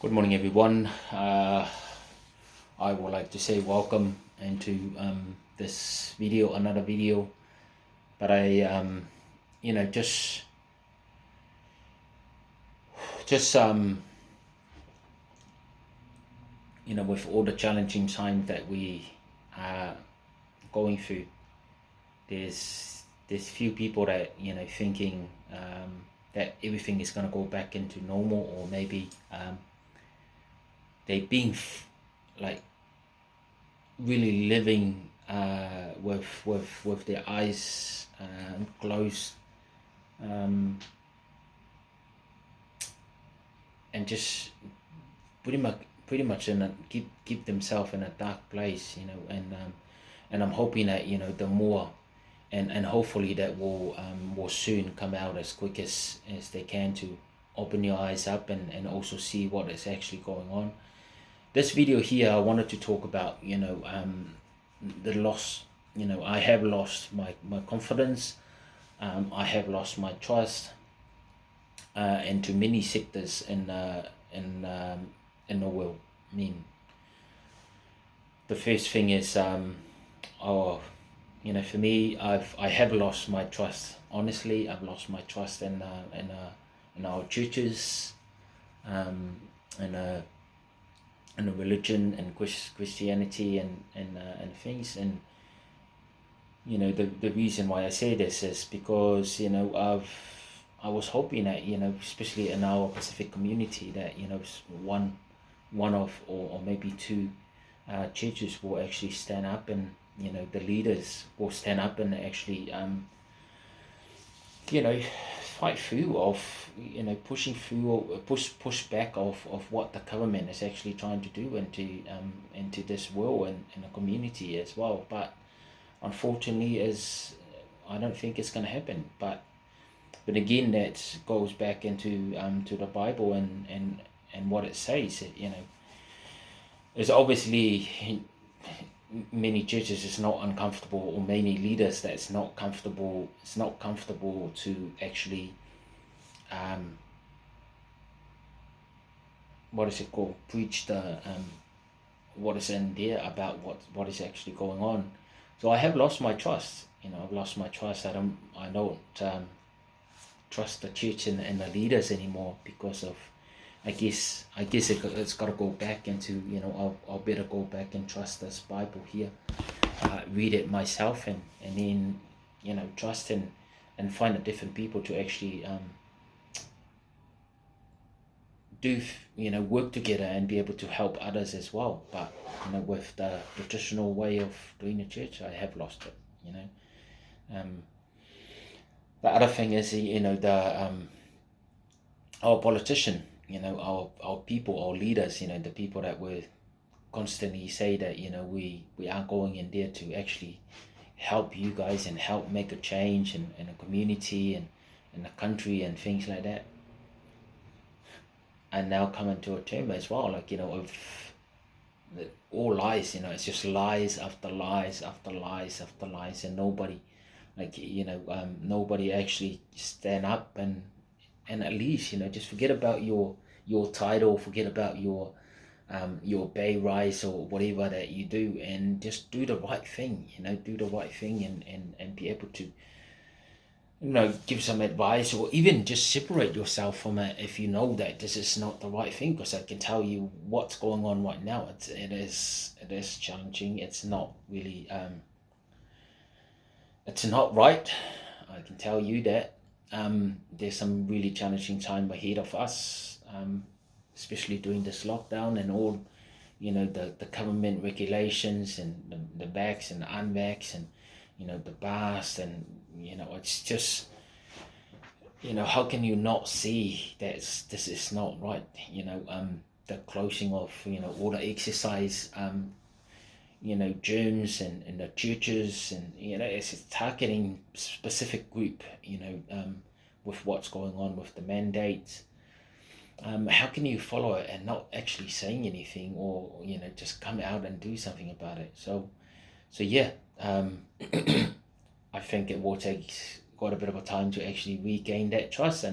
Good morning, everyone. I would like to say welcome into this video, another video. But just with all the challenging times that we are going through, there's few people that thinking that everything is gonna go back into normal, or maybe they being like really living with their eyes closed, um, and just pretty much in keep themselves in a dark place, and I'm hoping that the more and hopefully that will soon come out as quick as they can, to open your eyes up and also see what is actually going on. This video here, I wanted to talk about the loss. I have lost my confidence. I have lost my trust into many sectors in the world. I mean, the first thing is for me, I have lost my trust. Honestly, I've lost my trust in our churches, um, in in a religion and Christianity and things. And the reason why I say this is because I was hoping that especially in our Pacific community, that one of or maybe two churches will actually stand up, and the leaders will stand up and actually you know fight through of pushing through, or push back of what the government is actually trying to do into this world and the community as well. But unfortunately, is I don't think it's going to happen. But again, that goes back into to the Bible and what it says. There's obviously many churches is not uncomfortable, or many leaders that's not comfortable. It's not comfortable to actually what is it called, preach the what is in there about what is actually going on. So I have lost my trust. I've lost my trust. I don't trust the church and the leaders anymore, because of it's got to go back into I'll better go back and trust this Bible here, read it myself, and then trust and find a different people to actually do work together and be able to help others as well. But with the traditional way of doing the church, I have lost it. um, the other thing is the our politician, our people, our leaders, the people that will constantly say that we are going in there to actually help you guys and help make a change in a community and in the country and things like that. And now coming to a term as well, like of all lies. It's just lies after lies after lies after lies, and nobody, nobody actually stand up and at least just forget about your title, forget about your pay rise or whatever that you do, and just do the right thing. Do the right thing, and be able to give some advice, or even just separate yourself from it if you know that this is not the right thing. Because I can tell you what's going on right now. It is challenging. It's not really it's not right. I can tell you that there's some really challenging time ahead of us, especially during this lockdown and all the government regulations and the vax and the unvax, and the bars, and it's just how can you not see that this is not right. The closing of all the exercise gyms and the churches, and it's targeting specific group, with what's going on with the mandates. How can you follow it and not actually saying anything, or just come out and do something about it? So yeah, I think it will take quite a bit of a time to actually regain that trust,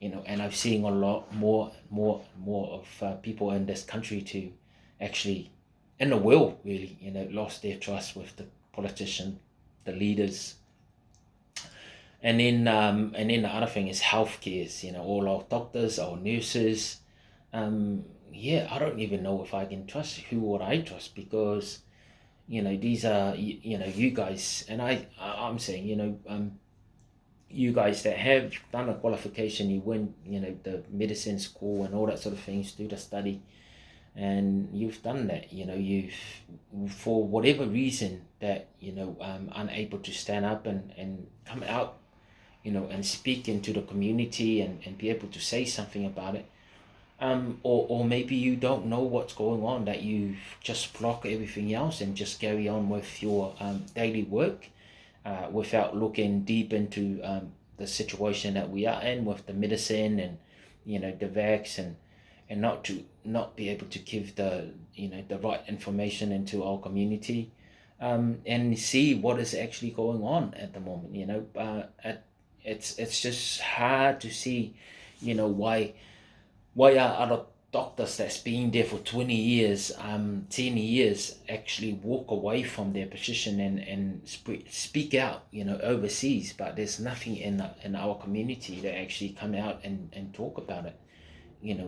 And I've seen a lot more of people in this country to actually, in the world really, lost their trust with the politician, the leaders. And then the other thing is healthcare. All our doctors, our nurses. Yeah, I don't even know if I can trust who would I trust, because these are you guys, and I'm saying, you guys that have done a qualification, you went the medicine school and all that sort of things, do the study, and you've done that. You've, for whatever reason, that unable to stand up and come out, and speak into the community, and be able to say something about it. Or maybe you don't know what's going on, that you just block everything else and just carry on with your daily work, without looking deep into the situation that we are in with the medicine, and the vax, and not be able to give the right information into our community, and see what is actually going on at the moment. It's just hard to see why are other doctors that's been there for 20 years, 10 years, actually walk away from their position and speak out, overseas, but there's nothing in our community that actually come out and talk about it,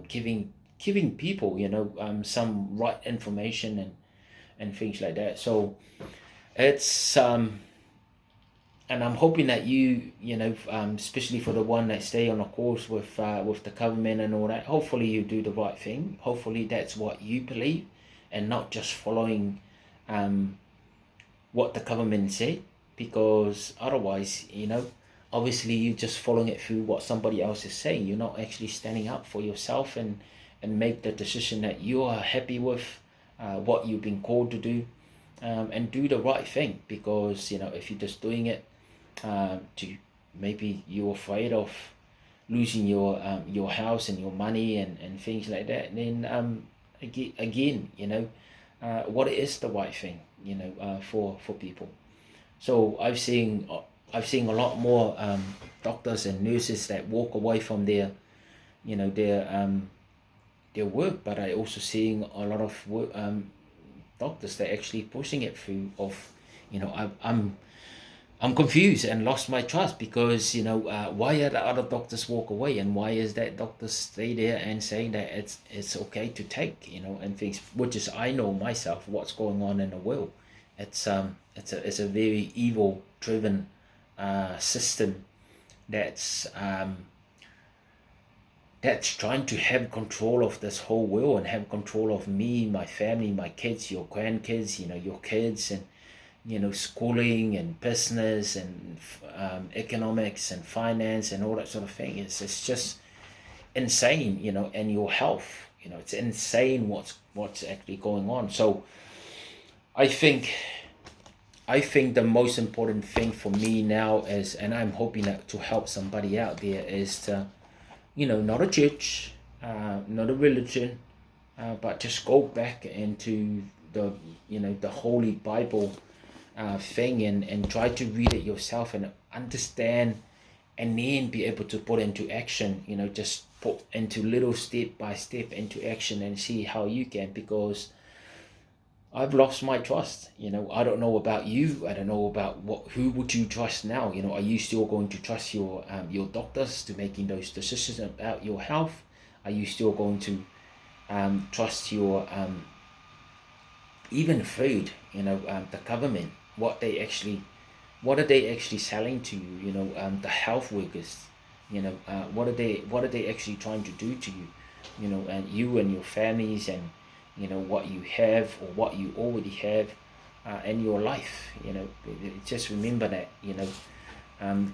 giving people, some right information and things like that. So it's and I'm hoping that especially for the one that stay on a course with the government and all that, hopefully you do the right thing. Hopefully that's what you believe, and not just following what the government say, because otherwise, obviously you're just following it through what somebody else is saying. You're not actually standing up for yourself and make the decision that you are happy with, what you've been called to do, and do the right thing. Because if you're just doing it to, maybe you're afraid of losing your house and your money and things like that, then again, what is the right thing, for people. So I've seen a lot more doctors and nurses that walk away from you know their their work, but I also seeing a lot of doctors that actually pushing it through. Of I'm confused and lost my trust, because why are the other doctors walk away, and why is that doctors stay there and saying that it's okay to take, and things, which is, I know myself what's going on in the world. It's a very evil driven system that's trying to have control of this whole world, and have control of me, my family, my kids, your grandkids, your kids, and schooling and business and economics and finance and all that sort of thing. It's just insane, and your health. It's insane what's actually going on. So I think the most important thing for me now is, and I'm hoping that to help somebody out there, is to, not a church, not a religion, but just go back into the Holy Bible thing, and try to read it yourself and understand, and then be able to put into action. Just put into little step by step into action, and see how you can. Because I've lost my trust. I don't know about you. I don't know about who would you trust now. Are you still going to trust your doctors to making those decisions about your health? Are you still going to trust your even food? The government, what are they actually selling to you? The health workers. What are they actually trying to do to you? And you and your families, and what you have, or what you already have in your life. Just remember that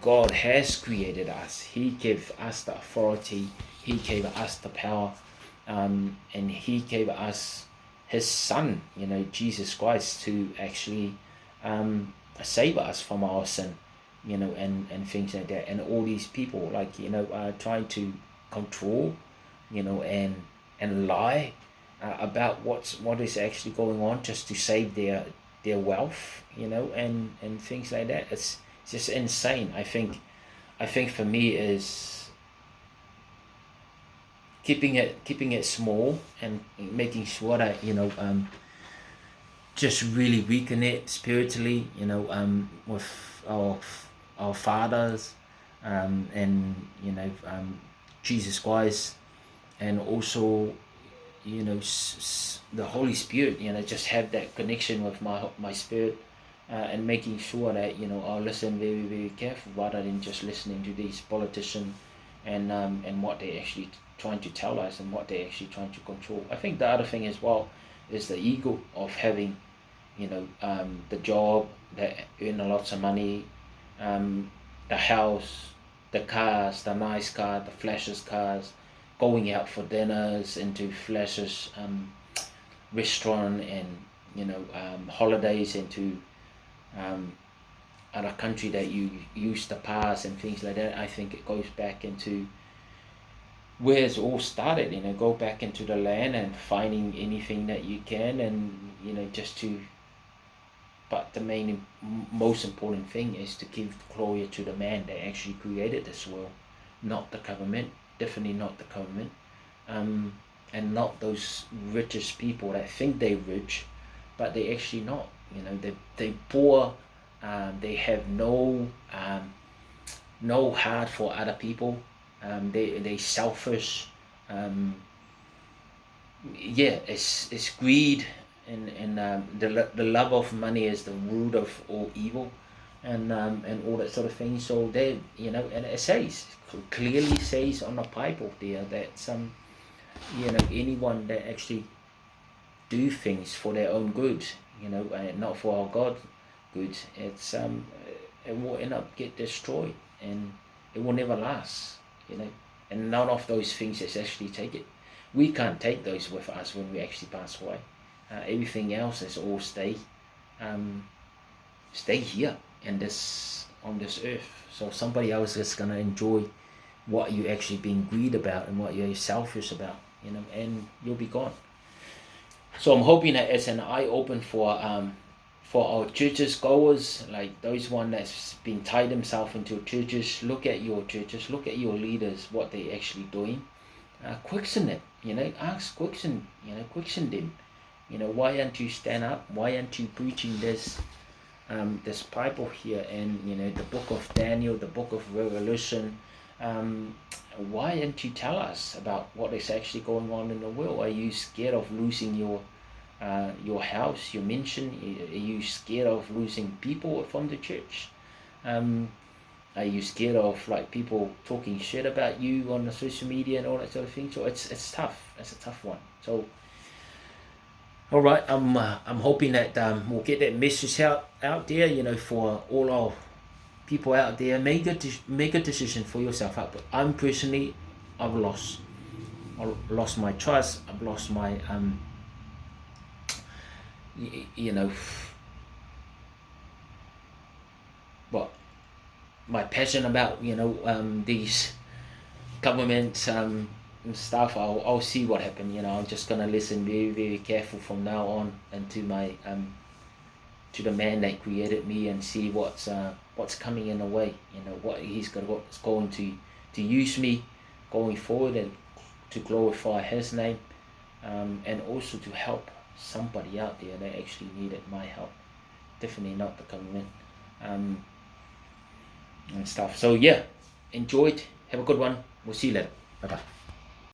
God has created us. He gave us the authority. He gave us the power, and He gave us His Son, Jesus Christ, to actually save us from our sin, and things like that. And all these people, like, trying to control, and lie about what is actually going on, just to save their wealth, and things like that. It's just insane. I think for me is keeping it small and making sure that just really reconnect spiritually, with our fathers, and Jesus Christ, and also the Holy Spirit. Just have that connection with my spirit, and making sure that I'll listen very very careful rather than just listening to these politicians and what they actually trying to tell us and what they actually trying to control. I think the other thing as well is the ego of having the job that earn a lots of money, the house, the cars, the nice car, the flashes cars, going out for dinners into flashes restaurant, and holidays into um, other country that you used to pass and things like that. I think it goes back into where it's all started. Go back into the land and finding anything that you can, and just to. But the most important thing is to give glory to the man that actually created this world, not the government. Definitely not the government, and not those richest people that think they're rich, but they actually not. They poor. They have no heart for other people. They selfish. Um, yeah, it's greed, and the love of money is the root of all evil, and all that sort of thing. So they and it says, clearly says on the Bible there that some anyone that actually do things for their own good, and not for our God good, it will end up get destroyed, and it will never last. And none of those things is actually take it. We can't take those with us when we actually pass away. Everything else is all stay here in this on this earth. So somebody else is gonna enjoy what you actually being greed about and what you're selfish about, and you'll be gone. So I'm hoping that it's an eye open for our churches goers, like those one that's been tied themselves into churches. Look at your churches, look at your leaders, what they actually doing. Question it, ask question them. Why aren't you stand up? Why aren't you preaching this Bible here, and the book of Daniel, the book of Revelation? Why don't you tell us about what is actually going on in the world? Are you scared of losing your house, your mansion? Are you scared of losing people from the church? Are you scared of people talking shit about you on the social media and all that sort of thing? So it's tough. It's a tough one. So all right, I'm hoping that we'll get that message out there, for all our people out there. Make a decision for yourself. But I'm personally, I've lost my trust. I've lost my what my passion about these governments and stuff. I'll see what happens. I'm just gonna listen very very careful from now on, and to my to the man that created me, and see what's coming in the way. What what's going to use me going forward, and to glorify his name, and also to help somebody out there that actually needed my help. Definitely not the government, and stuff. So yeah, enjoy it. Have a good one. We'll see you later. Bye bye.